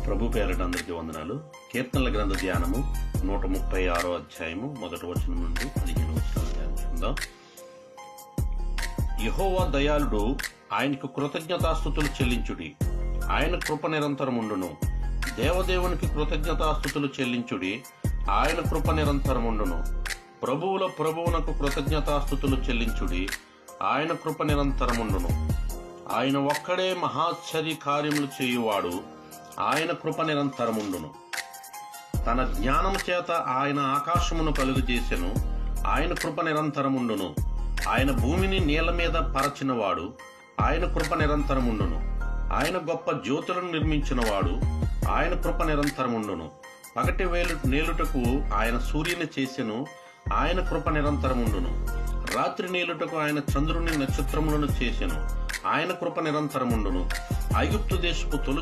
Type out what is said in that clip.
ప్రభు పేరిట అందరికీ వందనాలు. కీర్తనల గ్రంథ ధ్యానము 136 అధ్యాయము 1 వచనం నుండి 15 వచనాలు ధ్యానించుకుందాం. యెహోవా దయాళుడు, ఆయనకు కృతజ్ఞతాస్తుతులు చెల్లించుడి. ఆయన కృప నిరంతరముండును. దేవదేవునికి కృతజ్ఞతాస్తుతులు చెల్లించుడి. ఆయన కృప నిరంతరముండును. ప్రభువుల ప్రభువునకు కృతజ్ఞతాస్తుతులు చెల్లించుడి. ఆయన కృప నిరంతరముండును. ఆయన ఒక్కడే మహాశ్చర్య కార్యములు చేయువాడు. ఆయన కృప నిరంతరముండును. తన జ్ఞానము చేత ఆయన ఆకాశమును కలుగజేసెను. ఆయన కృప నిరంతరముండును. ఆయన భూమిని నీళ్ల మీద పరచినవాడు. ఆయన కృప నిరంతరముండును. ఆయన గొప్ప జ్యోతులను నిర్మించినవాడు. ఆయన కృప నిరంతరముండును. పగటి నేలుటకు ఆయన సూర్యుని చేసెను. ఆయన కృప నిరంతరముండును. రాత్రి నేలుటకు ఆయన చంద్రుని నక్షత్రములను చేసెను. ఆయన కృప నిరంతరముండును. ఐగుప్తు దేశపు తొలి